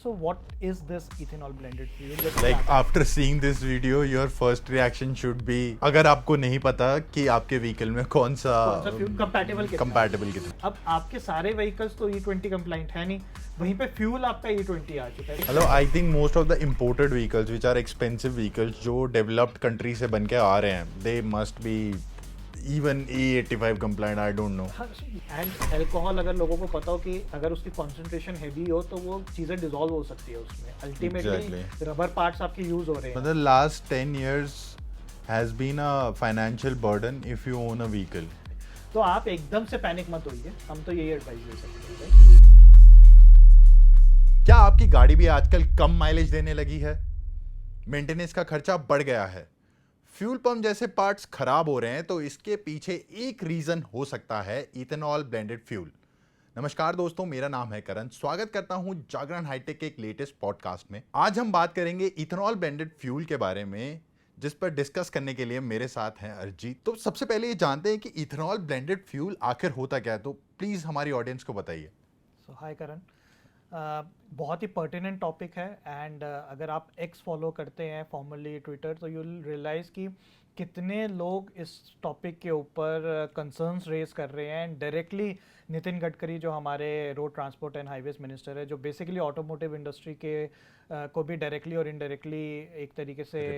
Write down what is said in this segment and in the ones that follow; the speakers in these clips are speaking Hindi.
So what is this ethanol blended fuel? Like after seeing this video, your first reaction should be, अगर आपको नहीं पता कि आपके व्हीकल में कौन सा फ्यूल कंपैटिबल कितना। अब आपके सारे व्हीकल्स तो E20 कंप्लाइंट है नहीं, वहीं पे फ्यूल आपका E20 आ चुका है। Hello, I think most of the imported vehicles which are expensive vehicles जो डेवलप्ड कंट्री से बन के आ रहे हैं, they must be even E85 compliant, I don't know. And alcohol अगर लोगों को पता हो कि अगर उसकी कॉन्सेंट्रेशन हैवी हो तो वो चीज़ें डिसॉल्व हो सकती है उसमें, अल्टीमेटली रबर पार्ट्स आपके यूज हो रहे हैं। मतलब last 10 years has been a financial burden if you own a vehicle. तो आप एकदम से पैनिक मत होइए, हम तो यही एडवाइस दे सकते हैं। क्या आपकी गाड़ी भी आजकल कम माइलेज देने लगी है? मेंटेनेंस का खर्चा बढ़ गया है, फ्यूल पंप जैसे पार्ट्स खराब हो रहे हैं, तो इसके पीछे एक रीजन हो सकता है इथेनॉल ब्लेंडेड फ्यूल। नमस्कार दोस्तों, मेरा नाम है करण। स्वागत करता हूं जागरण हाईटेक के एक लेटेस्ट पॉडकास्ट में। आज हम बात करेंगे इथेनॉल ब्लेंडेड फ्यूल के बारे में, जिस पर डिस्कस करने के लिए मेरे साथ हैं अरिजीत। तो सबसे पहले ये जानते हैं कि इथेनॉल ब्लेंडेड फ्यूल आखिर होता क्या है, तो प्लीज हमारी ऑडियंस को बताइए। सो हाय करण, बहुत ही पर्टिनेंट टॉपिक है एंड अगर आप एक्स फॉलो करते हैं फॉर्मली ट्विटर, तो यू विल रियलाइज़ कि कितने लोग इस टॉपिक के ऊपर कंसर्न्स रेज कर रहे हैं। डायरेक्टली नितिन गडकरी जो हमारे road transport and highways minister है, जो बेसिकली ऑटोमोटिव इंडस्ट्री के को भी डायरेक्टली और इनडायरेक्टली एक तरीके से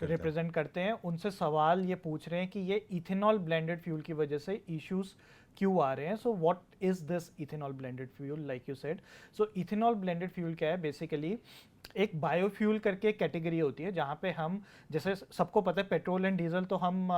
रिप्रेजेंट करते हैं, उनसे सवाल ये पूछ रहे हैं कि ये इथेनॉल ब्लेंडेड फ्यूल की वजह से इश्यूज क्यों आ रहे हैं। So what is this ethanol blended fuel, like you said. So ethanol blended fuel क्या है? बेसिकली एक बायोफ्यूल करके कैटेगरी होती है, जहाँ पे हम, जैसे सबको पता है पेट्रोल एंड डीजल तो हम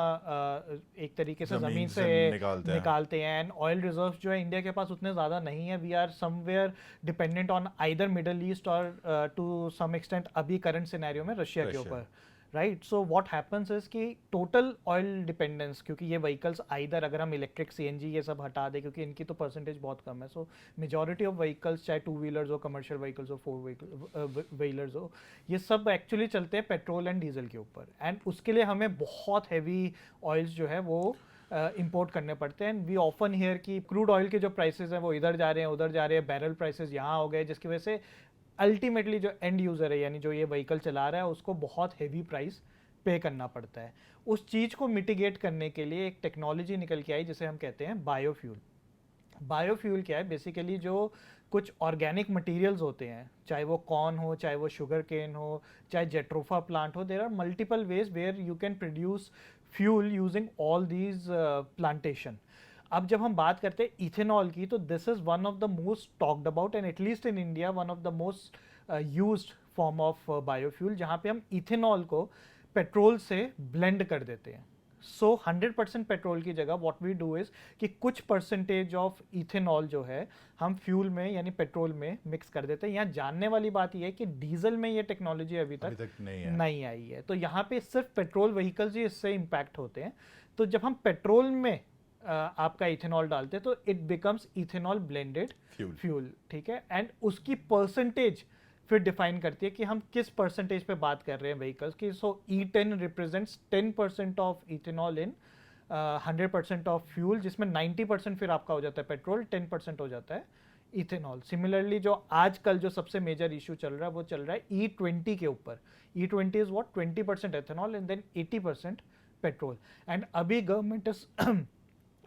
एक तरीके से ज़मीन से निकालते हैं एंड ऑयल रिजर्व्स जो है इंडिया के पास उतने ज़्यादा नहीं है। We are somewhere dependent on either middle east और टू सम एक्सटेंट अभी करंट सिनेरियो में रशिया के ऊपर, right. So what happens is कि टोटल ऑयल डिपेंडेंस, क्योंकि ये व्हीकल्स आइदर, अगर हम इलेक्ट्रिक सीएनजी ये सब हटा दें क्योंकि इनकी तो परसेंटेज बहुत कम है, सो मेजॉरिटी ऑफ व्हीकल्स, चाहे टू व्हीलर्स हो, कमर्शियल व्हीकल्स हो, फोर व्हीलर्स हो, ये सब एक्चुअली चलते हैं पेट्रोल एंड डीजल के ऊपर। एंड उसके लिए हमें बहुत हैवी ऑयल्स जो है वो इंपोर्ट करने पड़ते हैं। वी ऑफन हियर कि क्रूड ऑयल के जो प्राइसेस हैं वो इधर जा रहे हैं, उधर जा रहे हैं, बैरल प्राइसेस यहाँ हो गए, जिसकी वजह से अल्टीमेटली जो एंड यूज़र है, यानी जो ये व्हीकल चला रहा है, उसको बहुत हैवी प्राइस पे करना पड़ता है। उस चीज़ को मिटिगेट करने के लिए एक टेक्नोलॉजी निकल के आई जिसे हम कहते हैं बायोफ्यूल। बायोफ्यूल क्या है? बेसिकली जो कुछ ऑर्गेनिक मटेरियल्स होते हैं, चाहे वो कॉर्न हो, चाहे वो शुगर केन हो, चाहे जेट्रोफा प्लांट हो, there are multiple ways where you can produce fuel using all these plantation. अब जब हम बात करते हैं इथेनॉल की, तो this is one of the most talked about and at least in India one of the most used form of biofuel, जहाँ पे हम इथेनॉल को पेट्रोल से ब्लेंड कर देते हैं। सो 100% पेट्रोल की जगह व्हाट वी डू इज कि कुछ परसेंटेज ऑफ इथेनॉल जो है हम फ्यूल में यानी पेट्रोल में मिक्स कर देते हैं। यहाँ जानने वाली बात यह है कि डीजल में ये टेक्नोलॉजी अभी तक नहीं आई है, तो यहाँ पे सिर्फ पेट्रोल व्हीकल्स ही इससे इम्पैक्ट होते हैं। तो जब हम पेट्रोल में आपका इथेनॉल डालते हैं तो it becomes ethanol blended fuel, ठीक है। एंड उसकी परसेंटेज फिर डिफाइन करती है कि हम किस परसेंटेज पे बात कर रहे हैं व्हीकल्स की। सो E10 represents 10% of ethanol in 100% of fuel, जिसमें 90% फिर आपका हो जाता है पेट्रोल, 10% हो जाता है इथेनॉल। सिमिलरली जो आजकल जो सबसे मेजर इशू चल रहा है वो चल रहा है E20 के ऊपर। E20 is what 20% ethanol and then 80% petrol. And अभी गवर्नमेंट इज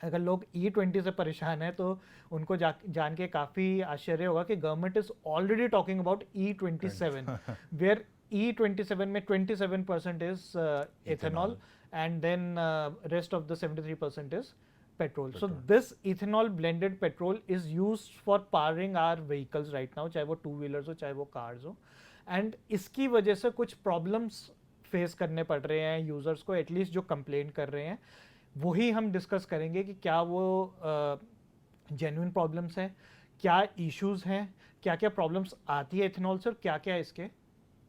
अगर लोग E20 से परेशान है तो उनको जान के काफ़ी आश्चर्य होगा कि government is already talking about E27 where E27 में 27% is ethanol and then rest of the 73% is petrol. So this ethanol blended petrol is used for powering our vehicles right now, चाहे वो टू व्हीलर्स हो, चाहे वो कार्स हो। एंड इसकी वजह से कुछ प्रॉब्लम्स फेस करने पड़ रहे हैं यूजर्स को, एटलीस्ट जो कंप्लेन कर रहे हैं। वही हम डिस्कस करेंगे कि क्या वो जेन्युइन प्रॉब्लम्स हैं, क्या इश्यूज हैं, क्या क्या प्रॉब्लम्स आती है इथेनॉल से और क्या क्या इसके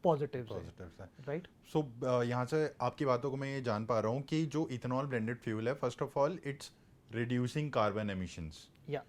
पॉजिटिव्स हैं, राइट। सो यहाँ से आपकी बातों को मैं ये जान पा रहा हूँ कि जो इथेनॉल ब्लेंडेड फ्यूल है, first of all it's reducing carbon emissions. या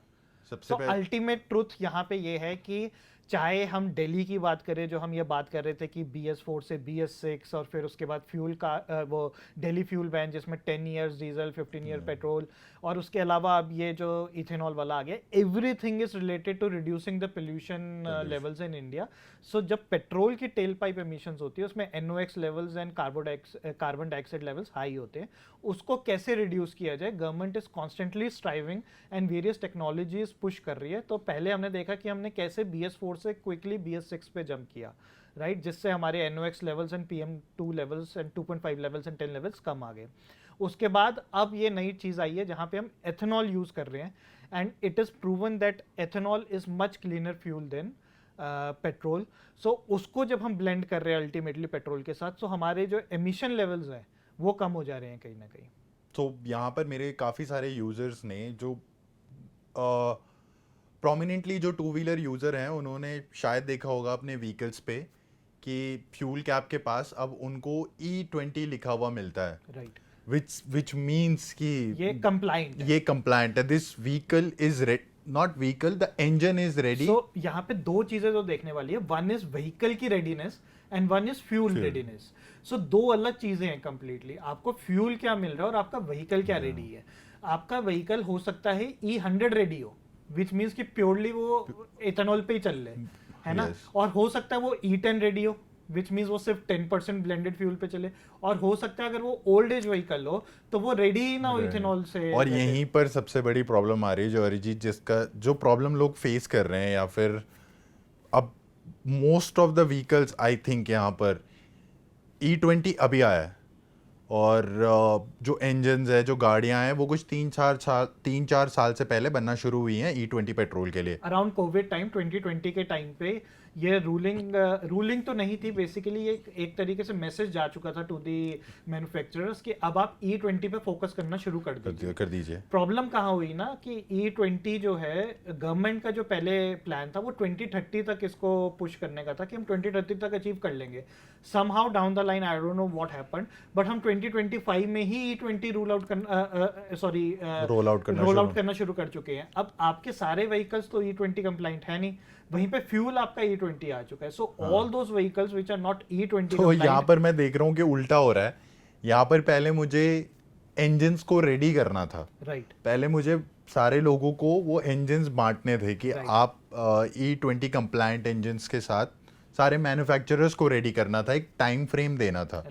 सबसे अल्टीमेट ट्रूथ यहाँ पे ये है कि चाहे हम दिल्ली की बात करें, जो हम ये बात कर रहे थे कि BS4 से BS6, और फिर उसके बाद फ्यूल का वो दिल्ली फ्यूल बैन जिसमें 10 इयर्स डीजल 15 ईयर पेट्रोल, और उसके अलावा अब ये जो इथेनॉल वाला आ गया, everything is related to reducing the pollution levels in India. So जब पेट्रोल की टेल पाइप एमिशंस होती है उसमें NOx levels and carbon dioxide levels high होते हैं, उसको कैसे रिड्यूस किया जाए, government is constantly striving and various technologies push कर रही है। तो पहले हमने देखा कि हमने कैसे BS4 से क्विकली BS6 पे जंप किया, राइट, जिससे हमारे NOx levels and PM2 levels and 2.5 levels and 10 levels कम आ गए। उसके बाद अब ये नई चीज आई है जहां पे हम एथेनॉल यूज कर रहे हैं, and it is proven that ethanol is much cleaner fuel than petrol. So उसको जब हम ब्लेंड कर रहे हैं अल्टीमेटली पेट्रोल के साथ, सो हमारे जो एमिशन लेवल्स हैं वो कम हो जा रहे हैं कहीं ना कहीं। तो यहाँ पर मेरे काफ़ी सारे यूज़र्स ने जो प्रोमिनेंटली जो टू व्हीलर यूज़र हैं उन्होंने शायद देखा होगा अपने व्हीकल्स पे कि फ्यूल कैप के पास अब उनको E20 लिखा हुआ मिलता है, राइट, which means कि ये compliant है, this vehicle is not vehicle, the engine is ready. So यहाँ पे दो चीजें जो देखने वाली है, वन इज व्हीकल की readiness and one is fuel readiness. So दो अलग चीजें हैं कंप्लीटली। आपको फ्यूल क्या मिल रहा है और आपका व्हीकल क्या रेडी है। आपका व्हीकल हो सकता है E100 रेडी हो, विच मीन्स कि प्योरली वो इथेनॉल पे ही चल रहे, है ना, और हो सकता है वो E10 रेडी हो, विच मीन्स वो सिर्फ 10% ब्लेंडेड फ्यूल पे चले, और हो सकता है अगर वो ओल्ड एज व्हीकल हो तो वो रेडी ही ना हो इथेनॉल से। और यहीं पर सबसे बड़ी प्रॉब्लम आ रही है जो अरिजीत, जिसका जो प्रॉब्लम लोग फेस कर रहे हैं, या फिर अब most of the vehicles I think यहाँ पर E20 अभी आया है, और जो इंजन्स है, जो गाड़ियां हैं, वो कुछ 3-4 साल से पहले बनना शुरू हुई हैं E20 पेट्रोल के लिए। अराउंड कोविड टाइम 2020 के टाइम पे ये रूलिंग तो नहीं थी, बेसिकली ये एक तरीके से मैसेज जा चुका था टू दी मैन्युफैक्चरर्स कि अब आप E20 पे फोकस करना शुरू कर दीजिए। प्रॉब्लम कहाँ हुई ना कि E20 जो है, गवर्नमेंट का जो पहले प्लान था वो 2030 तक इसको पुश करने का था कि हम 2030 तक अचीव कर लेंगे। Somehow down the line I don't know what happened, but हम 2025 में ही E20 रोल आउट करना शुरू कर चुके हैं। अब आपके सारे व्हीकल्स तो E20 कंप्लाइंट है नहीं, वहीं पे फ्यूल आपका E20 आ चुका है। So all those vehicles which are not E20 तो यहाँ पर मैं देख रहा हूँ कि उल्टा हो रहा है। यहाँ पर पहले मुझे इंजन्स को रेडी करना था, राइट, पहले मुझे सारे लोगों को वो इंजन्स बांटने थे कि आप E20 कंप्लायंट इंजन्स के साथ सारे मैन्युफैक्चरर्स को रेडी करना था, एक टाइम फ्रेम देना था,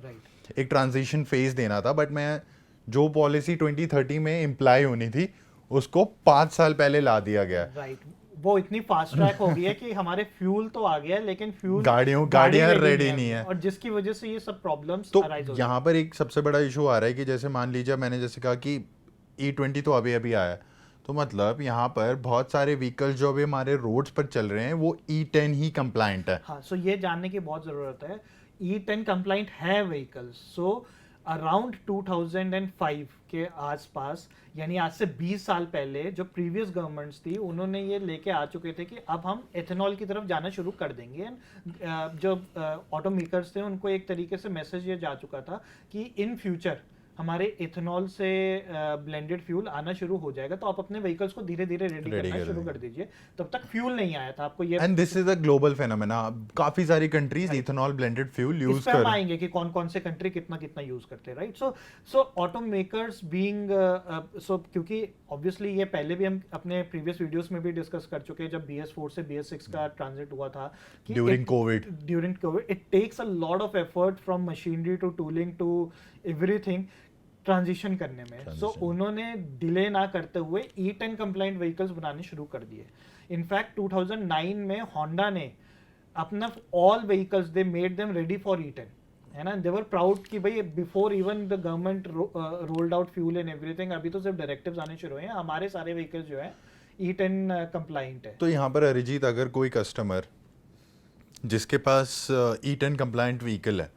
एक ट्रांजिशन फेज देना था। बट मैं जो पॉलिसी 2030 में इम्प्लाई होनी थी उसको 5 साल पहले ला दिया गया। राइट, वो इतनी फास्ट ट्रैक हो गई है कि हमारे फ्यूल तो आ गया है लेकिन फ्यूल गाड़ियां रेडी नहीं है, और जिसकी वजह से ये सब प्रॉब्लम्स तो अराइज हो यहाँ पर एक सबसे बड़ा इशू आ रहा है कि जैसे मान लीजिए मैंने जैसे कहा कि E20 तो अभी अभी आया, तो मतलब यहाँ पर बहुत सारे व्हीकल्स जो अभी हमारे रोड्स पर चल रहे हैं वो E10 ही कंप्लायंट है। हाँ, सो ये जानने की बहुत जरूरत है, E10 कंप्लायंट है व्हीकल्स। सो अराउंड 2005 के आसपास, यानी आज से 20 साल पहले जो प्रीवियस गवर्नमेंट्स थी उन्होंने ये लेके आ चुके थे कि अब हम एथेनॉल की तरफ जाना शुरू कर देंगे। जो ऑटो मेकर्स थे उनको एक तरीके से मैसेज ये जा चुका था कि इन फ्यूचर हमारे इथेनॉल से ब्लेंडेड फ्यूल आना शुरू हो जाएगा, तो आप अपने व्हीकल्स को धीरे धीरे रेडी करना शुरू कर दीजिए। तब तक फ्यूल नहीं आया था आपको ये, and this is a global phenomena, काफी सारी countries ethanol blended fuel use कर, आएंगे कि कौन कौन से कंट्री कितना कितना यूज करते हैं, राइट। सो ऑटो मेकर्स बीइंग सो, क्योंकि ऑब्वियसली ये पहले भी हम अपने प्रीवियस वीडियोस में भी डिस्कस कर चुके हैं, जब BS4 से BS6 का ट्रांजिट हुआ था कि during covid it takes a lot of effort from machinery to tooling to everything transition करने में। सो उन्होंने डिले ना करते हुए E10 कंप्लाइंट व्हीकल्स बनाने शुरू कर दिए। इनफैक्ट 2009 में होंडा ने अपना all vehicles they made them ready for E10, है ना। दे वर प्राउड कि भाई before even the government rolled out fuel and everything, अभी तो सिर्फ डायरेक्टिव्स आने शुरू हुए हैं, हमारे सारे व्हीकल्स जो है E10 कंप्लाइंट है। तो यहाँ पर अरिजीत, अगर कोई कस्टमर जिसके पास E10 कंप्लाइंट व्हीकल है,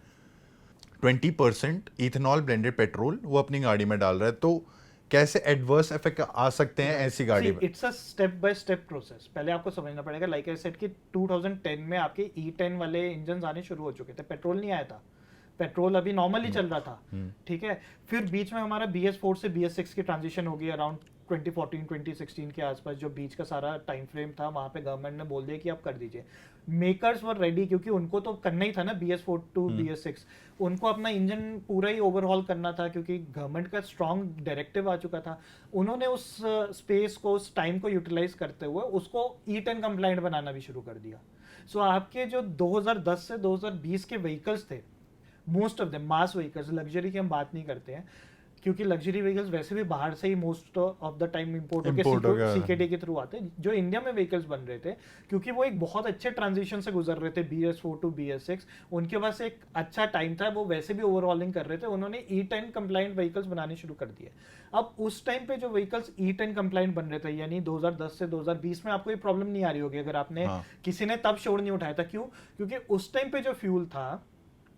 20% इथेनॉल ब्लेंडेड पेट्रोल वो अपनी गाड़ी में डाल रहा है, तो कैसे एडवर्स इफेक्ट आ सकते हैं ऐसी गाड़ी में? It's a step by step process. पहले आपको समझना पड़ेगा, लाइक आई सेड कि 2010 में आपके E10 वाले इंजन आने शुरू हो चुके थे, पेट्रोल नहीं आया था, पेट्रोल अभी नॉर्मली चल रहा था, ठीक है। फिर बीच में हमारा BS4 से BS6 की ट्रांजिशन होगी अराउंड 2014 2016 के आसपास जो बीच का सारा टाइम फ्रेम था, वहां पे गवर्नमेंट ने बोल दिया कि आप कर दीजिए। मेकर्स वर रेडी, क्योंकि उनको तो करना ही था ना BS4 to BS6, उनको अपना इंजन पूरा ही ओवरहॉल करना था, क्योंकि गवर्नमेंट का स्ट्रॉन्ग डायरेक्टिव आ चुका था। उन्होंने उस स्पेस को, उस टाइम को यूटिलाइज करते हुए उसको E10 कंप्लाइंट बनाना भी शुरू कर दिया। सो आपके जो 2010 से 2020 के व्हीकल्स थे, most of the mass vehicles, luxury की हम बात नहीं करते हैं, क्योंकि लग्जरी व्हीकल्स वैसे भी बाहर से ही most of the time import होकर सीकेडी के थ्रू आते हैं। जो इंडिया में व्हीकल्स बन रहे थे, क्योंकि वो एक बहुत अच्छे ट्रांजिशन से गुजर रहे थे BS4 to BS6, उनके पास एक अच्छा टाइम था, वो वैसे भी ओवरऑलिंग कर रहे थे, उन्होंने E10 कंप्लाइंट व्हीकल्स बनाने शुरू कर दिए। अब उस टाइम पे जो व्हीकल्स E10 कंप्लाइंट बन रहे थे, यानी 2010 से 2020 में आपको ये प्रॉब्लम नहीं आ रही होगी अगर आपने किसी ने तब शोर नहीं उठाया था। क्यों? क्योंकि उस टाइम पे जो फ्यूल था,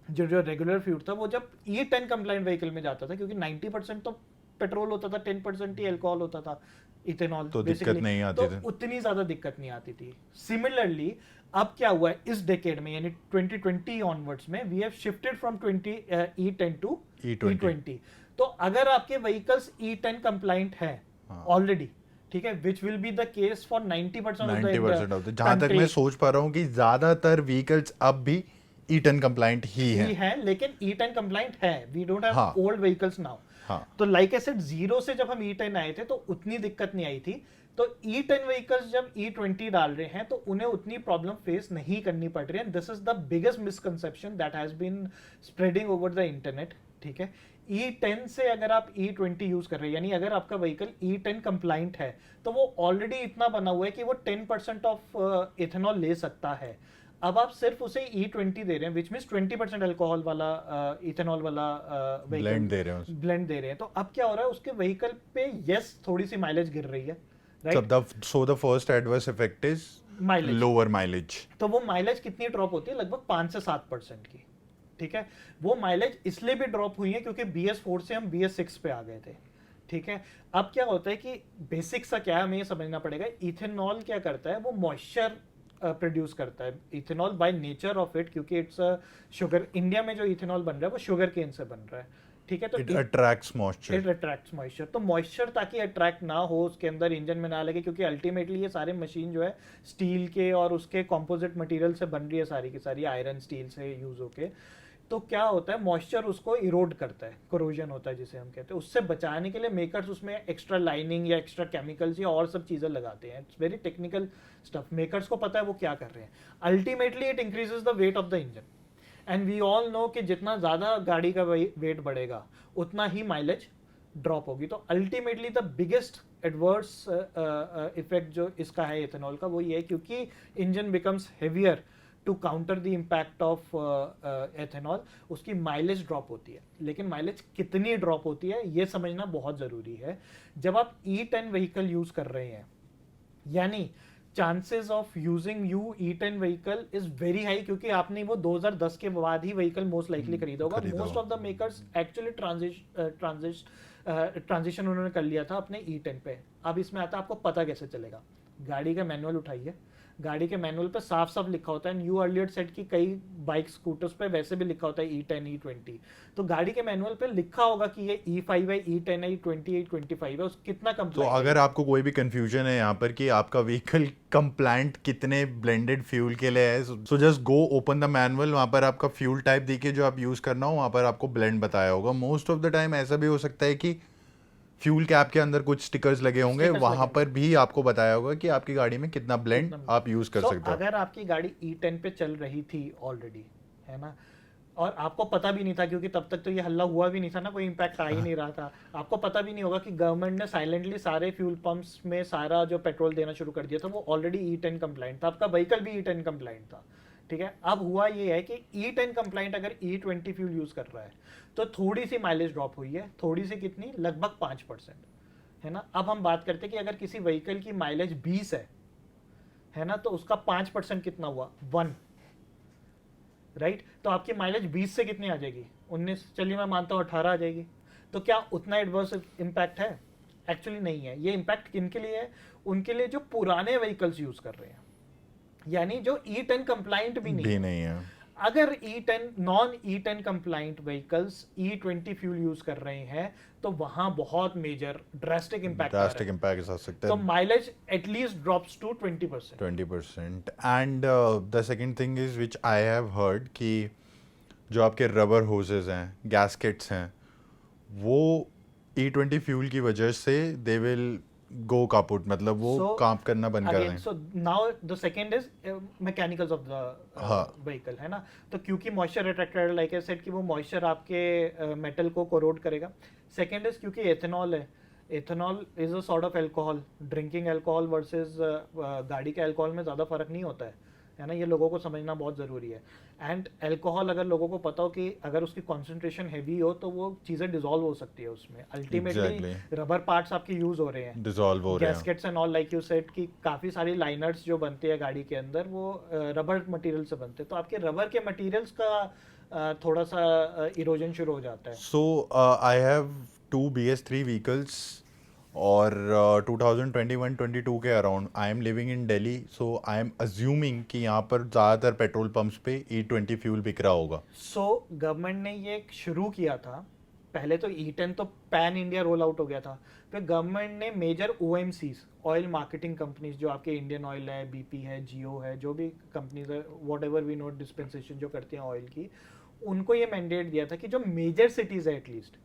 जो रेगुलर फ्यूल था, वो जब E10 कंप्लाइंट व्हीकल में जाता था, क्योंकि 90% तो पेट्रोल होता था, 10% ही अल्कोहल होता था, इथेनॉल, तो दिक्कत नहीं आती थी, तो उतनी ज्यादा दिक्कत नहीं आती थी। सिमिलरली अब क्या हुआ है इस डेकेड में, यानी 2020 ऑनवर्ड्स में, we have shifted from E10 to E20। तो अगर आपके व्हीकल्स E10 कंप्लाइंट है ऑलरेडी, ठीक है, which will be the case for 90% of the, जहां तक मैं सोच पा रहा हूं कि ज्यादातर व्हीकल्स अब भी E10 कंप्लाइंट ही है, लेकिन E10 कंप्लाइंट है, we don't have old vehicles now. तो लाइक आई सेड, जीरो से जब हम E10 आए थे तो उतनी दिक्कत नहीं आई थी। तो E10 व्हीकल्स जब E20 डाल रहे हैं तो उन्हें उतनी प्रॉब्लम फेस नहीं करनी पड़ रही है। This is the biggest misconception that has been spreading over the internet, ठीक है। E10 से अगर आप E20 यूज कर रहे हैं, यानी अगर आपका व्हीकल E10 कंप्लाइंट है, तो वो ऑलरेडी इतना बना हुआ है कि वो 10% ऑफ इथेनॉल ले सकता है। अब आप सिर्फ उसे E20 दे रहे हैं, विच मींस 20% अल्कोहल वाला, इथेनॉल वाला ब्लेंड दे रहे हैं। तो अब क्या हो रहा है, उसके व्हीकल पे यस थोड़ी सी माइलेज गिर रही है, So the first adverse effect is lower mileage. तो वो माइलेज कितनी ड्रॉप होती है? लगभग 5 से 7% की, ठीक है। वो माइलेज इसलिए भी ड्रॉप हुई है क्योंकि BS4 से हम BS6 पे आ गए थे, ठीक है। अब क्या होता है कि बेसिक सा क्या है, हमें ये समझना पड़ेगा। इथेनॉल क्या करता है, वो मॉइस्चर प्रोड्यूस करता है। Ethanol by nature of it, क्योंकि इट्स शुगर, इंडिया में जो इथेनॉल बन रहा है वो शुगर केन से बन रहा है, ठीक है। तो इट अट्रैक्ट्स मॉइस्चर, तो मॉइस्चर ताकि अट्रैक्ट ना हो, उसके अंदर इंजन में ना लगे, क्योंकि अल्टीमेटली ये सारे मशीन जो है स्टील के और उसके कंपोजिट मटेरियल से बन रही है, सारी की सारी आयरन स्टील से यूज होके। तो क्या होता है, मॉइस्चर उसको इरोड करता है, कोरोजन होता है जिसे हम कहते हैं। उससे बचाने के लिए मेकर्स उसमें एक्स्ट्रा लाइनिंग या एक्स्ट्रा केमिकल्स या और सब चीजें लगाते हैं। It's very technical stuff, makers को पता है वो क्या कर रहे हैं। Ultimately it increases the weight of the engine, and we all know कि जितना ज्यादा गाड़ी का वेट बढ़ेगा उतना ही माइलेज ड्रॉप होगी। तो ultimately the biggest adverse effect जो इसका है इथेनॉल का, वो ये है क्योंकि engine becomes heavier to counter the impact of ethanol, उसकी माइलेज ड्रॉप होती है। लेकिन माइलेज कितनी ड्रॉप होती है ये समझना बहुत जरूरी है। जब आप E10 व्हीकल यूज कर रहे हैं, यानी chances of using E10 vehicle is very high, क्योंकि आपने वो 2010 के बाद ही व्हीकल मोस्ट लाइकली खरीदा होगा। Most of the makers actually transition उन्होंने कर लिया था अपने E10 पे। अब इसमें आता है आपको पता कैसे चलेगा, गाड़ी का मैनुअल उठाइए, गाड़ी के मैनुअल पे साफ साफ लिखा होता है, न्यू अर्लियर सेट की कई बाइक स्कूटर्स पे वैसे भी लिखा होता है E10 E20। तो गाड़ी के मैनुअल पे लिखा होगा कि ये E5 है, E10 है, E20 है, E25 है, उस कितना कंप्लाइंट। तो अगर आपको कोई भी कंफ्यूजन है यहाँ पर कि आपका व्हीकल कंप्लाइंट कितने ब्लेंडेड फ्यूल के लिए है, so just go open the manual, वहाँ पर आपका फ्यूल टाइप देखिए जो आप यूज करना हो, वहाँ पर आपको ब्लेंड बताया होगा। मोस्ट ऑफ द टाइम ऐसा भी हो सकता है कि फ्यूल कैप के अंदर कुछ स्टिकर्स लगे होंगे, वहां पर भी आपको बताया होगा कि आपकी गाड़ी में कितना ब्लेंड आप यूज कर सकते हो। अगर आपकी गाड़ी E10 पे चल रही थी ऑलरेडी, है ना, और आपको पता भी नहीं था, क्योंकि तब तक तो ये हल्ला हुआ भी नहीं था ना, कोई इम्पैक्ट आ ही नहीं रहा था, आपको पता भी नहीं होगा कि गवर्नमेंट ने साइलेंटली सारे फ्यूल पंप्स में सारा जो पेट्रोल देना शुरू कर दिया था, वो ऑलरेडी E10 कंप्लाइंट था, आपका व्हीकल भी E10 कंप्लाइंट था, ठीक है। अब हुआ ये है कि E10 कंप्लाइंट अगर E20 फ्यूल यूज कर रहा है तो थोड़ी सी माइलेज ड्रॉप हुई है, थोड़ी सी कितनी, लगभग 5%, है ना। अब हम बात करते हैं कि अगर किसी व्हीकल की माइलेज 20 है ना, तो उसका 5% कितना हुआ, 1, राइट। तो आपकी माइलेज 20 से कितनी आ जाएगी, 19, चलिए मैं मानता हूं 18 आ जाएगी। तो क्या उतना एडवर्स इम्पैक्ट है? एक्चुअली नहीं है। ये इम्पैक्ट किनके लिए है? उनके लिए जो पुराने व्हीकल्स यूज कर रहे हैं, यानी जो E10 कंप्लाइंट भी नहीं है। अगर E10 non E10 compliant vehicles E20 fuel use कर रहे हैं तो वहां बहुत मेजर ड्रास्टिक इम्पैक्ट आ रहा ड्रास्टिक है, इम्पैक्ट आ सकता तो है, mileage at least drops to 20%। 20%। And the second thing is which I have heard कि जो आपके रबर होसेस हैं, गैस्केट्स हैं, वो E20 फ्यूल की वजह से दे विल गो कापुट, मतलब वो So काम करना बंद कर again, दें। so now the second is mechanicals of the हाँ, vehicle, है ना। तो क्योंकि moisture retractor, like I said, कि वो मॉइस्चर आपके मेटल को कोरोड करेगा। सेकंड इज क्योंकि एथेनॉल है, ethanol is a sort of alcohol, drinking alcohol versus गाड़ी के अल्कोहल में ज़्यादा फर्क नहीं होता है ना, ये लोगों को समझना बहुत ज़रूरी है। एंड अल्कोहल अगर लोगों को पता हो कि अगर उसकी कॉन्सेंट्रेशन हैवी हो तो वो चीज़ें डिजॉल्व हो सकती है उसमें, अल्टीमेटली Exactly. रबर पार्ट्स आपके यूज़ हो रहे हैं, डिसॉल्व हो रहे हैं। Gaskets and all, like you said कि काफ़ी सारी लाइनर्स जो बनते हैं गाड़ी के अंदर वो रबर मटेरियल से बनते हैं, तो आपके रबर के मटेरियल्स का थोड़ा सा इरोजन शुरू हो जाता है। सो आई हैव 2 BS3 व्हीकल्स, और 2021-22 के around I am living in Delhi, so I am assuming कि यहाँ पर ज़्यादातर पेट्रोल पंप्स पे E20 फ्यूल बिक रहा होगा। सो गवर्नमेंट ने ये शुरू किया था, पहले तो E10 तो पैन इंडिया रोल आउट हो गया था, फिर गवर्नमेंट ने major OMCs, oil marketing companies, जो आपके इंडियन ऑयल है, BP है, जियो है, जो भी कंपनीज है, whatever we know, dispensation जो करती हैं ऑयल की, उनको ये मैंडेट दिया था कि जो मेजर सिटीज़ है एटलीस्ट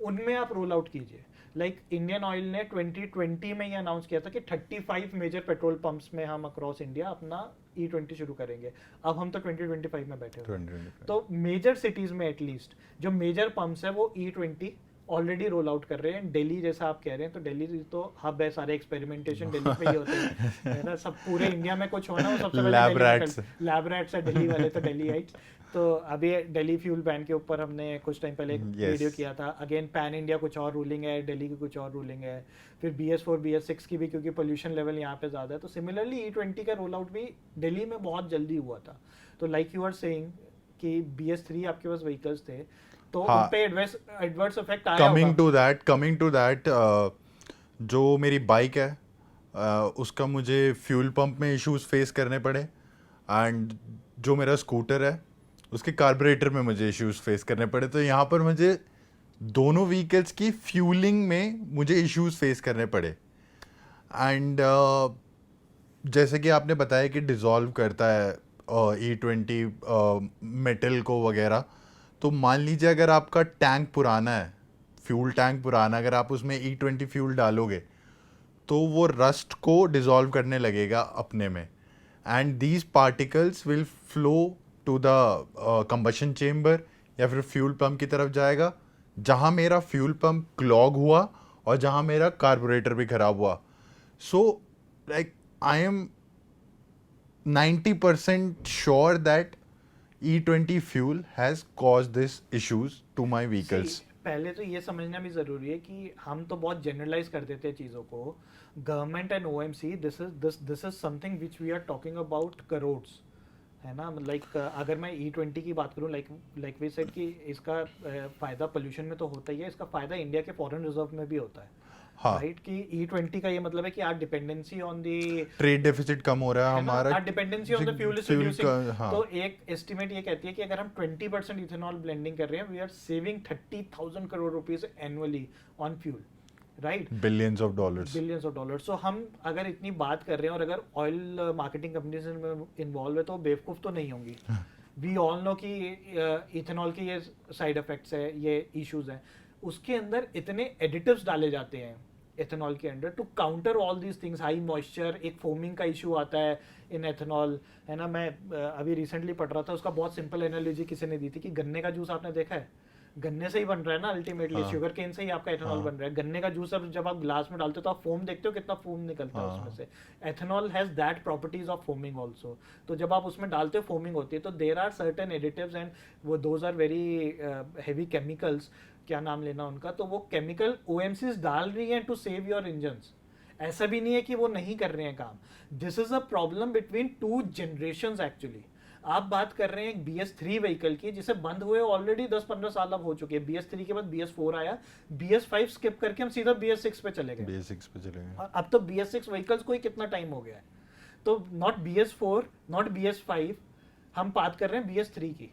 उनमें आप रोल आउट कीजिए। लाइक इंडियन ऑयल ने 2020 में ये अनाउंस किया था कि 35 मेजर पेट्रोल पंप्स में हम अक्रॉस इंडिया अपना E20 शुरू करेंगे। अब हम तो 2025 में बैठे हुए हैं, 2025। तो मेजर सिटीज में एटलीस्ट जो मेजर पंप्स है वो E20 ऑलरेडी रोल आउट कर रहे हैं। दिल्ली जैसा आप कह रहे हैं, तो दिल्ली तो हब है, सारे एक्सपेरिमेंटेशन दिल्ली पे ही होते हैं, है ना। सब पूरे इंडिया में कुछ होना वो सबसे पहले Lab दिल्ली में rats. लैब रैट्स है दिल्ली वाले, तो दिल्लीइट्स। तो अभी दिल्ली फ्यूल बैन के ऊपर हमने कुछ टाइम पहले एक Yes. वीडियो किया था। अगेन पैन इंडिया कुछ और रूलिंग है, दिल्ली की कुछ और रूलिंग है, फिर BS4 BS6 की भी, क्योंकि पोल्यूशन लेवल यहाँ पे ज़्यादा है। तो सिमिलरली E20 का रोल आउट भी दिल्ली में बहुत जल्दी हुआ था। तो लाइक यू आर सेइंग कि BS3 आपके पास व्हीकल्स थे, तो हाँ, उन पे एडवर्स इफेक्ट आया कमिंग टू दैट, जो मेरी बाइक है, उसका मुझे फ्यूल पंप में इश्यूज फेस करने पड़े, एंड जो मेरा स्कूटर है उसके कार्बोरेटर में मुझे इश्यूज फेस करने पड़े। तो यहाँ पर मुझे दोनों व्हीकल्स की फ्यूलिंग में मुझे इश्यूज फेस करने पड़े। एंड जैसे कि आपने बताया कि डिज़ोल्व करता है E20 मेटल को वगैरह, तो मान लीजिए अगर आपका टैंक पुराना है, फ्यूल टैंक पुराना, अगर आप उसमें E20 फ्यूल डालोगे तो वो रस्ट को डिज़ोल्व करने लगेगा अपने में, and these particles will flow to the combustion chamber या फिर फ्यूल पंप की तरफ जाएगा, जहाँ मेरा फ्यूल पंप क्लॉग हुआ और जहाँ मेरा कार्बोरेटर भी ख़राब हुआ। So like I am 90% sure that E20 fuel has caused these issues to my vehicles. See, पहले तो ये समझना भी जरूरी है कि हम तो बहुत जनरलाइज कर देते हैं चीज़ों को। Government and OMC, this is something which we are talking about crores, है ना। लाइक अगर मैं E20 की बात करूं, लाइक वी सेड कि इसका फ़ायदा पोल्यूशन में तो होता ही है, इसका फ़ायदा इंडिया के फॉरेन रिजर्व में भी होता है, हाँ, राइट। कि E20 का ये मतलब है कि our dependency on the, trade deficit कम हो रहा है हमारा, our dependency on the fuel is fuel reducing. का, हाँ, तो एक एस्टिमेट ये कहती है कि अगर हम 20% इथेनॉल ब्लेंडिंग कर रहे हैं, we are saving 30,000 crore rupees annually on fuel, right, billions of dollars. Billions of dollar. So हम अगर इतनी बात कर रहे हैं और अगर ऑयल मार्केटिंग कंपनीज में इन्वॉल्व है तो बेवकूफ़ तो नहीं होंगी। वी ऑल नो कि इथेनॉल के ये साइड इफेक्ट्स है, ये इश्यूज हैं, उसके अंदर इतने एडिटिव्स डाले जाते हैं एथेनॉल के अंदर to counter all these things. High moisture, एक फोमिंग का इशू आता है इन एथेनॉल, है ना। मैं अभी रिसेंटली पढ़ रहा था, उसका बहुत सिंपल एनालॉजी किसी ने दी थी कि गन्ने का जूस आपने देखा है, गन्ने से ही बन रहा है ना अल्टीमेटली, शुगर केन से ही आपका एथेनॉल बन रहा है। गन्ने का जूस अब जब आप ग्लास में डालते हो तो आप फोम देखते हो, कितना फोम निकलता है उसमें से। Ethanol has that properties of foaming also. तो जब आप उसमें डालते हो फोमिंग होती है, तो there are certain additives and वो those are very heavy chemicals, क्या नाम लेना उनका, तो वो केमिकल OMCs डाल रही हैं टू सेव योर इंजन्स। ऐसा भी नहीं है कि वो नहीं कर रहे हैं काम। This is a problem between two generations actually. आप बात कर रहे हैं एक BS3 व्हीकल की जिसे बंद हुए ऑलरेडी 10-15 साल अब हो चुके हैं। BS3 के बाद BS4 आया, BS5 स्किप करके हम सीधा BS6 पे चले गए। BS6 पे चले गए। और अब तो BS6 व्हीकल्स को ही कितना टाइम हो गया है। तो नॉट BS4, नॉट BS5, हम बात कर रहे हैं BS3 की।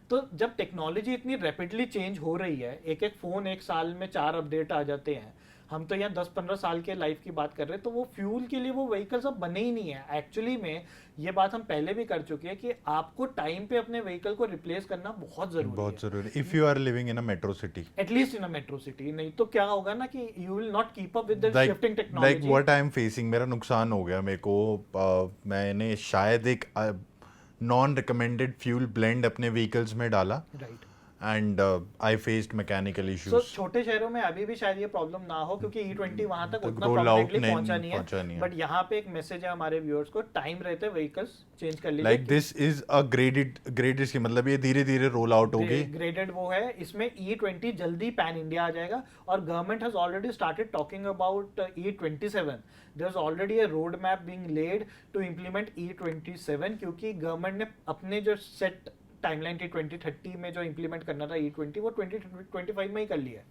तो जब टेक्नोलॉजी इतनी रैपिडली चेंज हो रही है, एक एक फ़ोन एक साल में 4 अपडेट आ जाते हैं, हम तो यहाँ 10-15 साल के लाइफ की बात कर रहे हैं, तो वो फ्यूल के लिए वो व्हीकल्स अब बने ही नहीं है एक्चुअली में। ये बात हम पहले भी कर चुके हैं कि आपको टाइम पे अपने व्हीकल को रिप्लेस करना बहुत ज़रूरी है, बहुत जरूरी, if you are living in a metro city, at least in a metro city. नहीं तो क्या होगा ना कि you will not keep up with the like shifting like technology. What I am facing, मेरा नुकसान हो गया मेरे को। मैंने शायद एक नॉन रिकमेंडेड फ्यूल ब्लेंड अपने व्हीकल्स में डाला right. And I faced mechanical so issues. छोटे शहरों में अभी भी शायद ये प्रॉब्लम ना हो, क्योंकि E20 वहां तक तो उतना roll out प्रोमिनेंटली नहीं- पहुंचा पहुंचा नहीं नहीं है। है। बट यहाँ पे एक मैसेज है हमारे व्यूअर्स को, टाइम रहते व्हीकल्स चेंज कर लीजिए। Like this is a graded की, मतलब ये धीरे धीरे रोल आउट होगी। ग्रेडेड वो है, इसमें E20 जल्दी पैन इंडिया आ जाएगा, और government has already started talking about E27। There is already a road map being laid to implement E27, क्योंकि गवर्नमेंट ने अपने जो सेट टाइमलाइन थी 2030 में जो इम्प्लीमेंट करना था E20, वो 2025 में ही कर लिया है।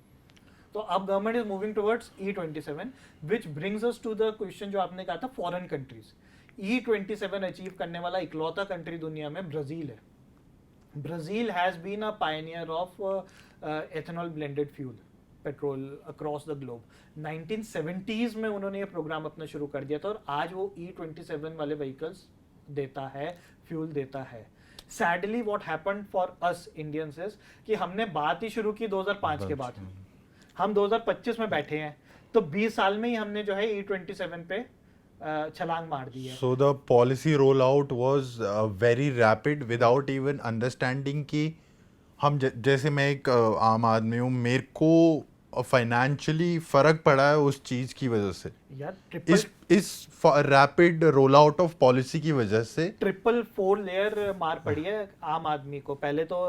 तो अब government is moving towards E27, which brings us to the question जो आपने कहा था फॉरेन कंट्रीज। E27 अचीव करने वाला इकलौता कंट्री दुनिया में ब्राजील है। Brazil has been a pioneer of ethanol blended fuel petrol across the globe. 1970s में उन्होंने ये प्रोग्राम अपना शुरू कर दिया था, और आज वो E27 वाले व्हीकल्स देता है, फ्यूल देता है। Sadly what happened for us Indians is कि हमने बात ही शुरू की 2005 के बाद, हम 2025 में बैठे हैं, तो 20 साल में ही हमने जो है E27 पे छलांग मार दी है। So the policy rollout was very rapid without even understanding कि हम जैसे मैं एक आम आदमी हूँ, मेरे को फाइनेंशियली फर्क पड़ा है उस चीज की वजह से, यार इस rapid roll out of policy की वजह से। 4 लेयर मार पड़ी है आम आदमी को। पहले तो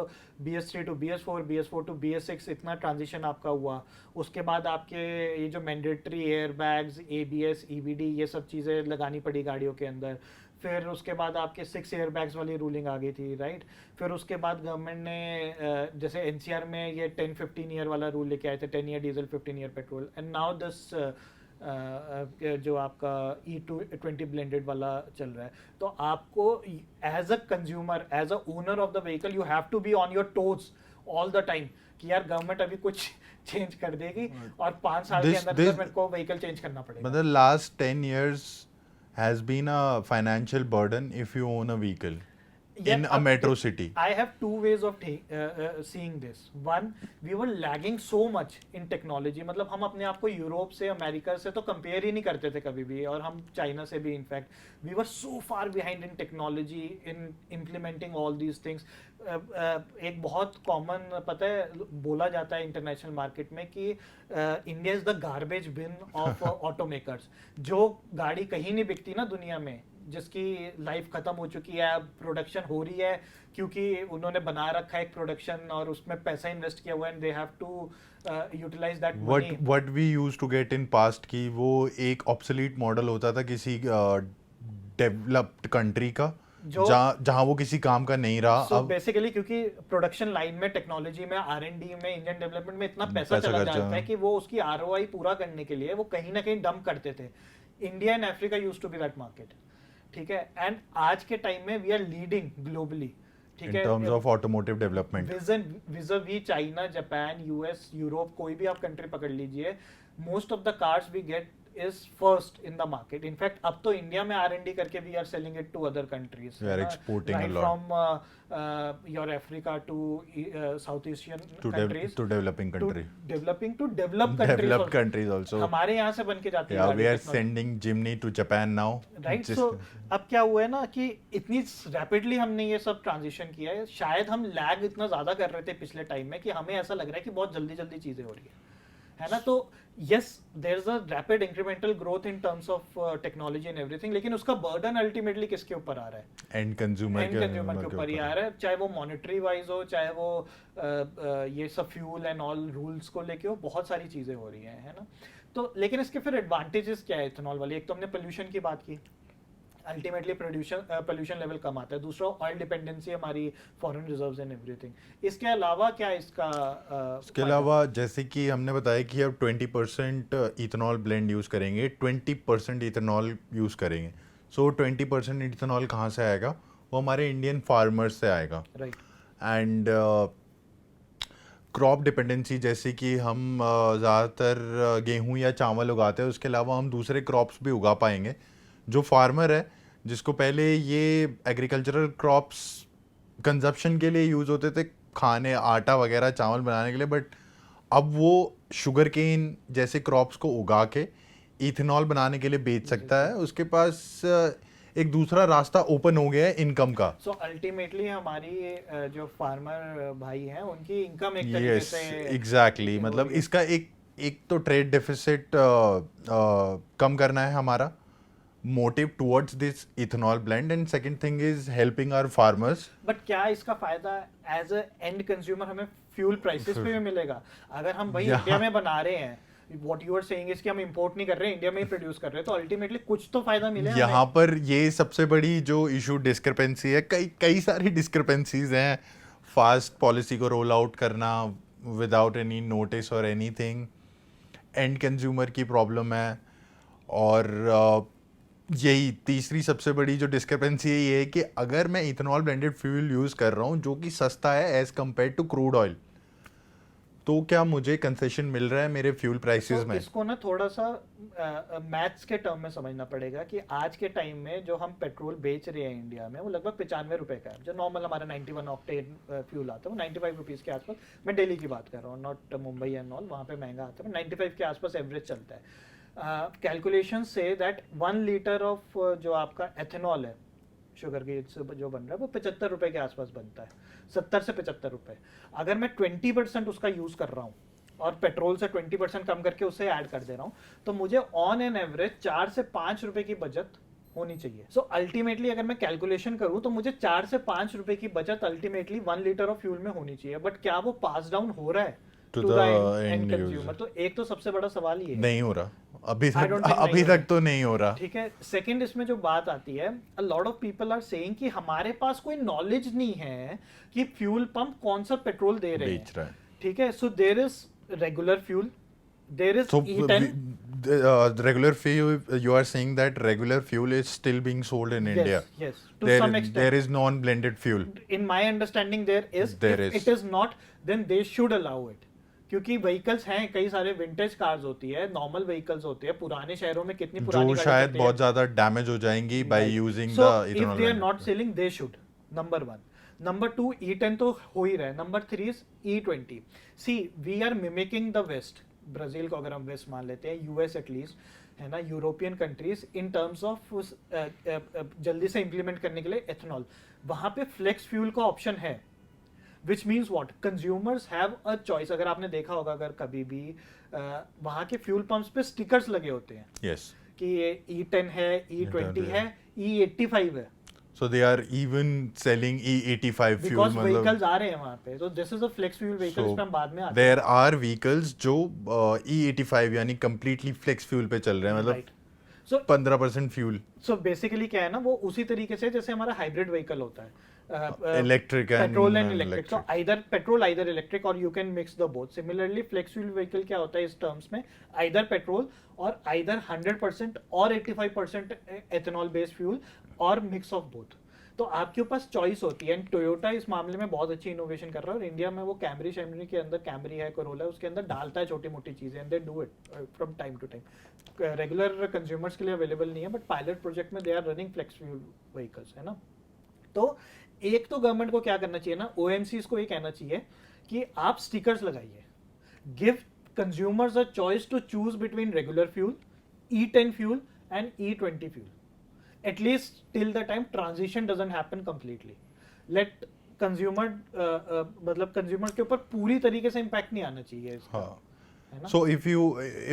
BS3 to BS4, BS4 to BS6 इतना ट्रांजिशन आपका हुआ। उसके बाद आपके ये जो mandatory air bags, ABS, EBD, ये सब चीज़ें लगानी पड़ी गाड़ियों के अंदर। फिर उसके बाद आपके 6 एयर बैग्स वाली रूलिंग आ गई थी, राइट। फिर उसके बाद गवर्नमेंट ने जैसे NCR में ये 10-15 ईयर वाला रूल लेके आए थे, 10 year diesel 15 year petrol, and now this जो आपका E20 ब्लेंडेड वाला चल रहा है। तो आपको as a consumer, as a owner of the vehicle, you have to be on your toes all the time कि यार गवर्नमेंट अभी कुछ चेंज कर देगी और 5 साल के अंदर मेरे को व्हीकल चेंज करना पड़ेगा। मतलब last 10 years has been a financial burden if you own a vehicle in a metro city. I have 2 ways of seeing this. One, we were lagging so much in technology. मतलब हम अपने आप को यूरोप से, अमेरिका से तो कंपेयर ही नहीं करते थे कभी भी, और हम चाइना से भी in fact we were so far behind in technology, in implementing all these things. एक बहुत कॉमन पता है बोला जाता है इंटरनेशनल मार्केट में कि India is the garbage bin of automakers. जो गाड़ी कहीं नहीं बिकती ना दुनिया में, जिसकी लाइफ खत्म हो चुकी है, अब प्रोडक्शन हो रही है क्योंकि उन्होंने बना रखा है एक प्रोडक्शन और उसमें पैसा इन्वेस्ट किया हुआ है, and they have to utilise that money. What we used to get in past की वो एक ऑब्सोलीट मॉडल होता था किसी डेवलप्ड कंट्री का, जहां वो किसी काम का नहीं रहा। So बेसिकली क्योंकि प्रोडक्शन लाइन में, टेक्नोलॉजी में, R&D में, इंडियन डेवलपमेंट में इतना पैसा चला जाता है कि वो उसकी ROI पूरा करने के लिए वो कहीं ना कहीं डंप करते थे। India and Africa used to be that market, ठीक है। एंड आज के टाइम में वी आर लीडिंग ग्लोबली, ठीक है, in terms of automotive development. vis-a-vis China, Japan, US, Europe, कोई भी आप कंट्री पकड़ लीजिए, most of the cars we get is first in the market. In fact, अब तो इंडिया में R&D करके we are selling it to other countries. We are exporting right a lot. From your Africa to South Asian countries. To developing country. To developed countries. Developed countries also. हमारे यहाँ से बन के जाती है। Yeah, we are sending Jimny to Japan now. Right. So अब क्या हुआ है ना कि इतनी रैपिडली हमने ये सब ट्रांजिशन किया है, शायद हम लैग इतना ज्यादा कर रहे थे पिछले टाइम में कि हमें ऐसा लग रहा है कि बहुत जल्दी जल्दी चीजें हो रही है ना। तो yes, there is a rapid incremental growth in terms of technology and everything, लेकिन उसका burden ultimately किसके ऊपर आ रहा है? End consumer के ऊपर ही आ रहा है, चाहे वो monetary wise हो, चाहे वो ये सब fuel and all rules को लेके हो, बहुत सारी चीजें हो रही हैं, है ना। तो लेकिन इसके फिर advantages क्या है इथेनॉल वाली? एक तो हमने pollution की बात की, अल्टीमेटली पोल्यूशन लेवल कम आता है। दूसरा, ऑयल डिपेंडेंसी हमारी, फॉरेन रिजर्व्स एंड एवरीथिंग। इसके अलावा क्या इसका इसके अलावा जैसे कि हमने बताया कि अब 20% इथेनॉल ब्लेंड यूज़ करेंगे, 20% इथेनॉल यूज़ करेंगे। सो 20% इथेनॉल कहाँ से आएगा? वो हमारे इंडियन फार्मर्स से आएगा। राइट। एंड क्रॉप डिपेंडेंसी, जैसे कि हम ज़्यादातर गेहूं या चावल उगाते हैं, उसके अलावा हम दूसरे क्रॉप्स भी उगा पाएंगे। जो फार्मर है, जिसको पहले ये एग्रीकल्चरल क्रॉप्स कंजप्शन के लिए यूज़ होते थे, खाने, आटा वगैरह, चावल बनाने के लिए, बट अब वो शुगर केन जैसे क्रॉप्स को उगा के इथेनॉल बनाने के लिए बेच सकता है। उसके पास एक दूसरा रास्ता ओपन हो गया है इनकम का। सो अल्टीमेटली हमारी जो फार्मर भाई हैं उनकी इनकम एक तरीके यस, से एग्जैक्टली। मतलब इसका एक तो ट्रेड डेफिसिट कम करना है हमारा motive towards this ethanol blend, and second thing is helping our farmers. But क्या इसका फायदा एज अ एंड कंज्यूमर हमें फ्यूल प्राइसेस पे भी मिलेगा? अगर हम वही इंडिया में बना रहे हैं, what you are saying is कि हम इंपोर्ट नहीं कर रहे हैं, इंडिया में ही प्रोड्यूस कर रहे हैं, तो अल्टीमेटली कुछ तो फायदा मिलेगा यहाँ पर ये सबसे बड़ी जो इशू डिस्क्रिपेंसी है, कई सारी डिस्क्रिपेंसीज हैं। फास्ट पॉलिसी को रोल आउट करना विदाउट एनी नोटिस और एनीथिंग, एंड कंज्यूमर की प्रॉब्लम है, और यही तीसरी सबसे बड़ी जो डिस्क्रिपेंसी है ये है कि अगर मैं इथेनॉल ब्लेंडेड फ्यूल यूज़ कर रहा हूँ जो कि सस्ता है as compare to crude oil, तो क्या मुझे कंसेशन मिल रहा है मेरे फ्यूल प्राइसेस में? इसको ना थोड़ा सा मैथ्स के टर्म में समझना पड़ेगा कि आज के टाइम में जो हम पेट्रोल बेच रहे हैं इंडिया में वो लगभग 95 रुपए का है। जो नॉर्मल हमारा 91 ऑक्टेन फ्यूल आता है वो 95 रुपीज़ के आसपास, मैं दिल्ली की बात कर रहा हूँ, नॉट मुंबई एंड ऑल, वहाँ पे महंगा आता है, 95 के आसपास एवरेज चलता है। Calculation say that 1 litre of जो आपका एथेनॉल है शुगर की जो बन रहा है वो 75 रुपए के आसपास बनता है, 70 से 75 रुपए। अगर मैं 20% उसका यूज कर रहा हूँ और पेट्रोल से 20% कम करके उसे ऐड कर दे रहा हूँ, तो मुझे ऑन एन एवरेज 4 से 5 रुपए की बचत होनी चाहिए। सो अल्टीमेटली अगर मैं कैलकुलेशन करूँ तो मुझे 4 से 5 रुपए की बचत अल्टीमेटली 1 लीटर ऑफ फ्यूल में होनी चाहिए। बट क्या वो पास डाउन हो रहा है To to the the end end consumer? तो एक तो सबसे बड़ा सवाल ये है, नहीं हो रहा अभी I don't think तक, अभी नहीं हो तक तो नहीं हो रहा। ठीक है। सेकंड, इसमें जो बात आती है, a lot of people are saying कि हमारे पास कोई नॉलेज नहीं है कि फ्यूल पंप कौन सा पेट्रोल दे रहे बेच रहा हैं, है। ठीक है। So there is regular fuel, there is So E10। regular fuel, you are saying that regular fuel is still being sold in India. yes, to some extent There is non-blended fuel. in my understanding there is, There if is. it is not then they should allow it, क्योंकि व्हीकल्स हैं, कई सारे विंटेज कार्स होती है, नॉर्मल व्हीकल्स होते हैं, पुराने शहरों में कितनी पुरानी जो शायद बहुत ज्यादा डैमेज हो जाएंगी by using so the if ethanol they are blended not fuel. selling they should, number 1. Number 2, E10 तो हो ही रहा है। Number 3 is E20. See, we are mimicking the West. Brazil को अगर हम वेस्ट मान लेते हैं, यूएस एटलीस्ट, है ना, European countries, in terms of जल्दी से इंप्लीमेंट करने के लिए एथेनॉल, वहाँ पे फ्लेक्स फ्यूल का ऑप्शन है, which means what, consumers have a choice. अगर आपने देखा होगा, अगर कभी भी वहाँ के फ्यूल पंप्स पे स्टिकर्स लगे होते हैं Yes. कि ये E10 है, E20 है, E85 है, So they are even selling E85 fuel. Because मतलब व्हीकल्स आ रहे हैं वहाँ पे। तो this is a flex fuel vehicle, इस पे हम बाद में आते हैं। there are vehicles जो E85 यानी completely flex fuel पे चल रहे हैं, मतलब राइट। सो 15% फ्यूल सो बेसिकली क्या है ना, वो उसी तरीके से जैसे हमारा हाइब्रिड व्हीकल होता है, इलेक्ट्रिक पेट्रोल एंड इलेक्ट्रिक, तो आइदर पेट्रोल आइदर इलेक्ट्रिक, और you can mix the both. Similarly flex fuel vehicle क्या होता है इस टर्म्स में, आइदर पेट्रोल और आइदर 100% और 85% एथेनॉल बेस्ड फ्यूल, और मिक्स ऑफ बोथ। तो आपके पास चॉइस होती है। एंड टोयोटा इस मामले में बहुत अच्छी इनोवेशन कर रहा है, और इंडिया में वो कैमरी शैमरी के अंदर, कैमरी है, कोरोला है, उसके अंदर डालता है छोटी मोटी चीजें, and they do it from time to time. Regular consumers के लिए अवेलेबल नहीं है, बट पायलट प्रोजेक्ट में they are running flex fuel vehicles, है ना। तो एक तो गवर्नमेंट को क्या करना चाहिए ना, ओएमसीज को ये कहना चाहिए कि आप स्टिकर्स लगाइए, give consumers a choice to choose between regular fuel, E10 fuel and E20 fuel, at least till the time transition doesn't happen completely. Let consumer मतलब कंज्यूमर के ऊपर पूरी तरीके से इम्पैक्ट नहीं आना चाहिए इसका, है ना। So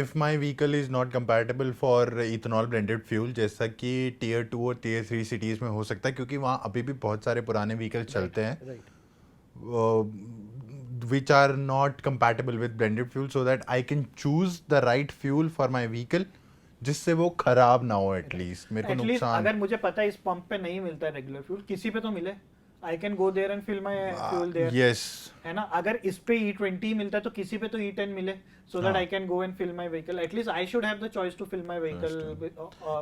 if my vehicle is not compatible for ethanol blended fuel, जैसा कि tier 2 और tier 3 cities में हो सकता है, क्योंकि वहाँ अभी भी बहुत सारे पुराने व्हीकल चलते हैं right, which are not compatible with blended fuel, so that I can choose the right fuel for my vehicle, जिससे वो खराब ना हो, एटलीस्ट मेरे को एटलीस्ट नुकसान। अगर मुझे पता है इस पंप पे नहीं मिलता है रेगुलर फ्यूल, किसी पे तो मिले। I can go there and fill my fuel there, yes, है ना. अगर इस पे E20 मिलता है तो किसी पे तो E10 मिले, so that हाँ. I can go and fill my vehicle. At least I should have the choice to fill my vehicle.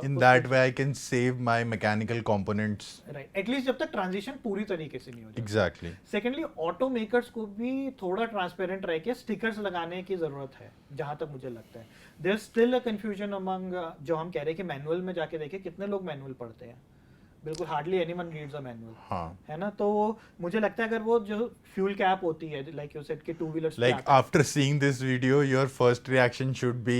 In that way I can save my mechanical components. Right. At least जब तक ट्रांजिशन पूरी तरीके से नहीं हो जाता. Exactly. सेकेंडली ऑटो मेकर्स को भी थोड़ा ट्रांसपेरेंट रह के स्टिकर्स लगाने की जरूरत है, जहां तक मुझे लगता है. There still a confusion among, जो हम कह रहे हैं कि मैनुअल में जाके देखें, कितने लोग मैनुअल पढ़ते हैं. बिल्कुल hardly anyone reads a manual, हाँ. है ना. तो मुझे लगता है अगर वो जो फ्यूल कैप होती है, लाइक यू सेड कि two wheelers Like after seeing this video, your first reaction should be,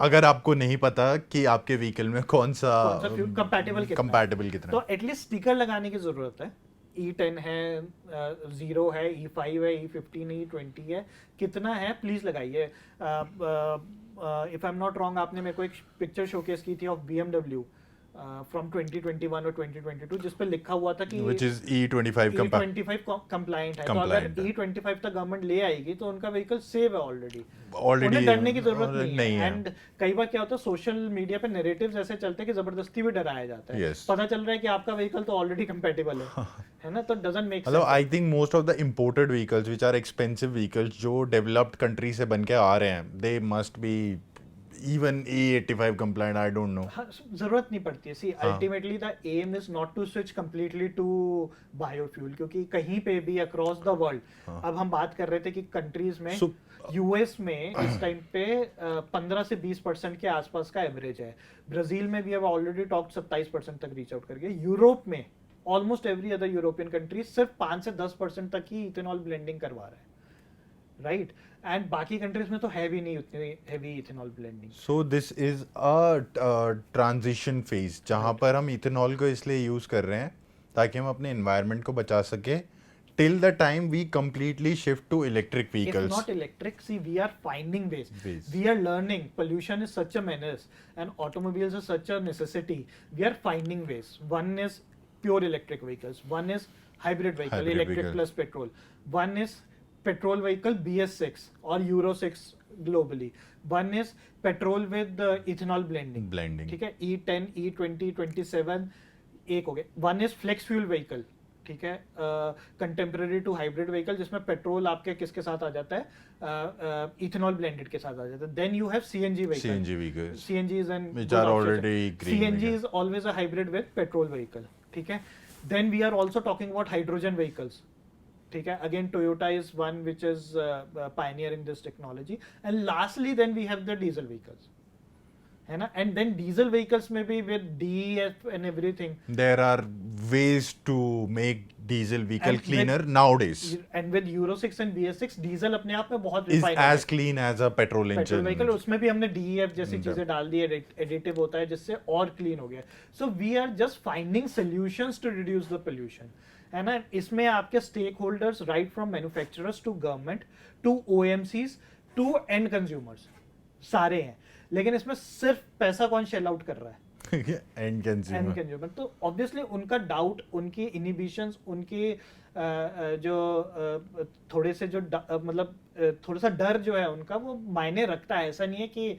अगर आपको नहीं पता कि आपके व्हीकल में कौन सा फ्यूल कंपैटिबल कितना तो एटलीस्ट स्टिकर लगाने की जरूरत है. E10 है, 0 है, E5 है, E15 है, E20 है, कितना है प्लीज लगाइए. If I am not wrong, आपने मेरे को एक पिक्चर शोकेस की थी ऑफ BMW फ्रॉम 2021 और 2022 जिस पे लिखा हुआ था कि which is E25 कंप्लायंट है. तो अगर E25 तक गवर्नमेंट ले आएगी तो उनका व्हीकल सेव है ऑलरेडी, ऑलरेडी डरने की जरूरत नहीं है. है. एंड कई बार क्या होता है, सोशल मीडिया पे नैरेटिव्स ऐसे चलते हैं कि जबरदस्ती भी डराया जाता है. Yes. पता चल रहा है कि आपका व्हीकल तो ऑलरेडी कंपैटिबल है ना. तो डजंट मेक मतलब sense. I think most of the imported vehicles which are expensive vehicles जो डेवलप्ड कंट्री से बन के आ रहे हैं, they must be even E85 compliant. I don't know. जरूरत नहीं पड़ती है. See ultimately the aim is not to switch completely to biofuel, क्योंकि कहीं पे भी अक्रॉस द वर्ल्ड, अब हम बात कर रहे थे कि कंट्रीज में, यूएस में इस टाइम पे 15 से 20% के आसपास का एवरेज है. ब्राजील में भी अब ऑलरेडी टॉप 27% तक रीच आउट कर गए. यूरोप में almost every other European country सिर्फ 5 से 10% तक ही इथेनॉल ब्लेंडिंग करवा रहा है, राइट. एंड बाकी कंट्रीज में तो है भी नहीं उतनी heavy ethanol blending. So this is a transition phase जहां पर हम इथेनॉल को इसलिए यूज कर रहे हैं ताकि हम अपने एनवायरनमेंट को बचा सके till the time we completely shift to electric vehicles. If not electric, see, we are finding ways. We are learning. Pollution is such a menace and automobiles are such a necessity. We are finding ways. One is pure electric vehicles. One is hybrid vehicle, electric plus petrol. One is petrol vehicle BS6 or Euro 6 globally. One is petrol with ethanol blending. ठीक है, E10, E20, 27 एक हो गए. One is flex fuel vehicle. ठीक है, कंटेम्पररी टू हाइब्रिड व्हीकल जिसमें पेट्रोल आपके किसके साथ आ जाता है, इथेनॉल ब्लेंडेड के साथ आ जाता है. Then you have CNG vehicle. CNG is an which are already green. CNG is always a hybrid with petrol vehicle. ठीक है. Then we are also talking about hydrogen vehicles. ठीक है, again Toyota is one which is pioneering this technology. And lastly then we have the diesel vehicles, है ना. एंड देन डीजल व्हीकल्स में भी with DEF and everything there are ways to make diesel vehicle cleaner nowadays. And with Euro 6 and BS6 diesel अपने आप में बहुत रिफाइंड है, as clean as a petrol engine vehicle. उसमें भी हमने DEF जैसी चीजें डाल दी, एडिटिव होता है जिससे और क्लीन हो गया. So we are just finding solutions to reduce the pollution, है ना. इसमें आपके stakeholders right from manufacturers to government to OMCs to end consumers सारे हैं. लेकिन इसमें सिर्फ पैसा कौन शेल आउट कर रहा है? And consumer. तो ऑब्वियसली उनका डाउट, उनकी इनिबिशंस, उनकी जो थोड़े से जो मतलब थोड़ा सा डर जो है उनका, वो मायने रखता है. ऐसा नहीं है कि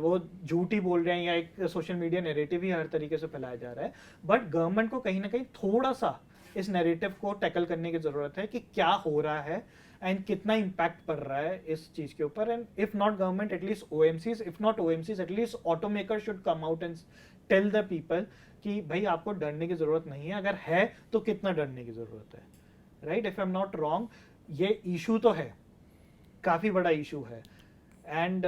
वो झूठ ही बोल रहे हैं या एक सोशल मीडिया नैरेटिव ही हर तरीके से फैलाया जा रहा है. बट गवर्नमेंट को कहीं ना कहीं थोड़ा सा इस नैरेटिव को टैकल करने की जरूरत है कि क्या हो रहा है एंड कितना इम्पैक्ट पड़ रहा है इस चीज के ऊपर. And if not government at least OMCs, if not OMCs at least automaker should come out and tell the people कि भाई आपको डरने की जरूरत नहीं है, अगर है तो कितना डरने की जरूरत है, right. If I am not wrong, ये इशू तो है, काफी बड़ा इशू है. एंड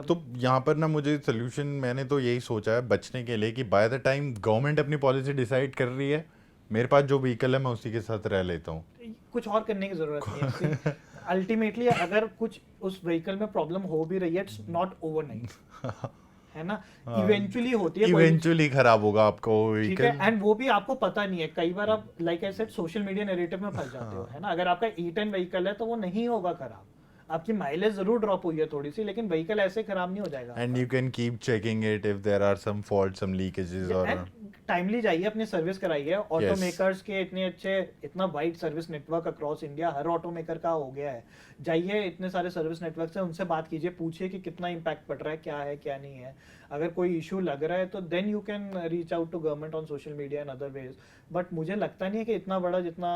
तो यहाँ पर ना मुझे सोल्यूशन, मैंने तो यही सोचा है बचने के लिए कि बाय द टाइम गवर्नमेंट अपनी पॉलिसी डिसाइड कर रही है, मेरे पास जो व्हीकल है मैं उसी के साथ रह लेता हूँ. कुछ और करने की जरूरत नहीं है. अल्टीमेटली अगर कुछ उस व्हीकल में प्रॉब्लम हो भी रही है, इट्स नॉट ओवरनाइट, है ना. इवेंचुअली होती है, इवेंचुअली खराब होगा आपको व्हीकल. एंड वो भी आपको पता नहीं है. कई बार आप like I said social media narrative में फंस जाते हो, है ना. अगर आपका E10 व्हीकल है तो वो नहीं होगा खराब. आपकी माइलेज जरूर ड्रॉप हुई है थोड़ी सी, लेकिन व्हीकल ऐसे खराब नहीं हो जाएगा and you can keep checking it if there are some fault, some leakages और एंड टाइमली जाइए, अपनी सर्विस कराइए। ऑटो मेकर्स के इतने अच्छे, इतना wide service network across India हर ऑटो मेकर का हो गया है। जाइए इतने सारे सर्विस नेटवर्क से, उनसे बात कीजिए, पूछिए कि कितना इम्पैक्ट पड़ रहा है क्या नहीं है। अगर कोई इशू लग रहा है तो then you can reach out to government on social media and other ways. But मुझे लगता नहीं है कि इतना बड़ा जितना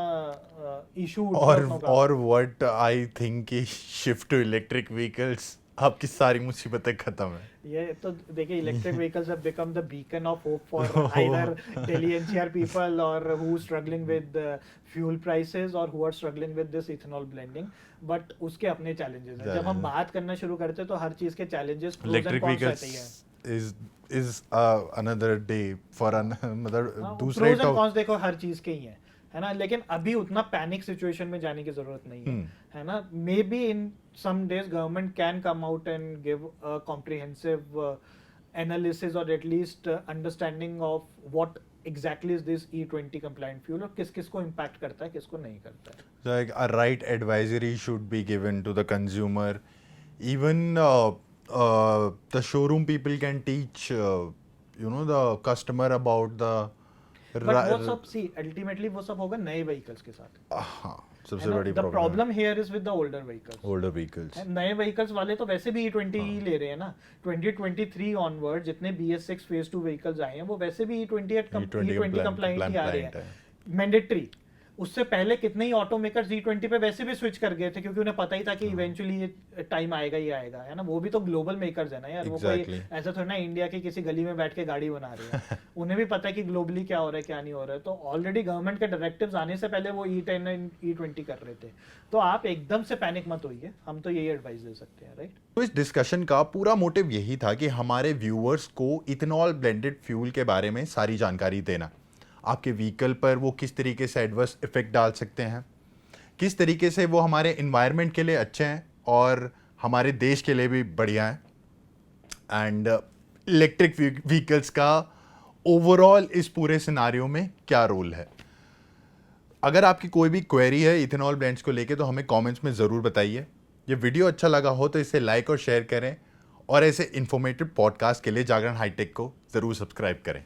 इशू और व्हाट आई थिंक कि शिफ्ट टू इलेक्ट्रिक व्हीकल्स आपकी सारी मुसीबतें खत्म है। ये तो देखिए, electric vehicles have become the beacon of hope for either Delhi NCR people or who struggling with fuel prices or who are struggling with this ethanol blending. But उसके अपने चैलेंजेस हैं। जब हम बात करना शुरू करते हैं तो हर चीज के challenges, electric vehicles is another day for मतलब दूसरा प्रोज एंड कॉन्स देखो हर चीज के ही है ना। लेकिन अभी उतना पैनिक सिचुएशन में जाने की जरूरत नहीं है ना। May be in some days government can come out and give a comprehensive analysis और at least understanding of what exactly is this E20 compliant fuel और किस किस को इम्पैक्ट करता है, किसको नहीं करता है। Like a right advisory should be given to the consumer. Even the showroom people can teach the customer about the but वो सब सी अल्टीमेटली वो सब होगा नए व्हीकल्स के साथ। हाँ, सबसे बड़ी problem here is with the older vehicles. नए व्हीकल्स वाले तो वैसे भी E20 ही ले रहे हैं ना। 2023 ऑनवर्ड जितने BS6 फेज 2 व्हीकल्स आए हैं वो वैसे भी E20 कंप्लाइंट ही आ रहे हैं, मैंडेटरी। उससे पहले कितने ही ऑटो मेकर्स E20 पे वैसे भी स्विच कर गए थे, क्योंकि उन्हें पता ही था कि इवेंचुअली ये टाइम आएगा ही आएगा, है ना। वो भी तो ग्लोबल मेकर्स है ना यार। वो कोई ऐसा थोड़ा ना इंडिया की किसी गली में बैठ के गाड़ी बना रहे हैं। उन्हें भी पता है कि ग्लोबली क्या हो रहा है क्या नहीं हो रहा है। तो ऑलरेडी गवर्नमेंट के डायरेक्टिव्स आने से पहले वो E10 एंड E20 कर रहे थे। तो आप एकदम से पैनिक मत होइए, हम तो यही एडवाइस दे सकते हैं, राइट। तो इस डिस्कशन का पूरा मोटिव यही था कि हमारे व्यूअर्स को इथेनॉल ब्लेंडेड फ्यूल के बारे में सारी जानकारी देना। आपके व्हीकल पर वो किस तरीके से एडवर्स इफेक्ट डाल सकते हैं, किस तरीके से वो हमारे इन्वायरमेंट के लिए अच्छे हैं और हमारे देश के लिए भी बढ़िया हैं, एंड इलेक्ट्रिक व्हीकल्स का ओवरऑल इस पूरे सिनारियो में क्या रोल है। अगर आपकी कोई भी क्वेरी है इथेनॉल ब्लेंड्स को लेके तो हमें कमेंट्स में ज़रूर बताइए। ये वीडियो अच्छा लगा हो तो इसे लाइक और शेयर करें, और ऐसे इन्फॉर्मेटिव पॉडकास्ट के लिए जागरण हाईटेक को ज़रूर सब्सक्राइब करें।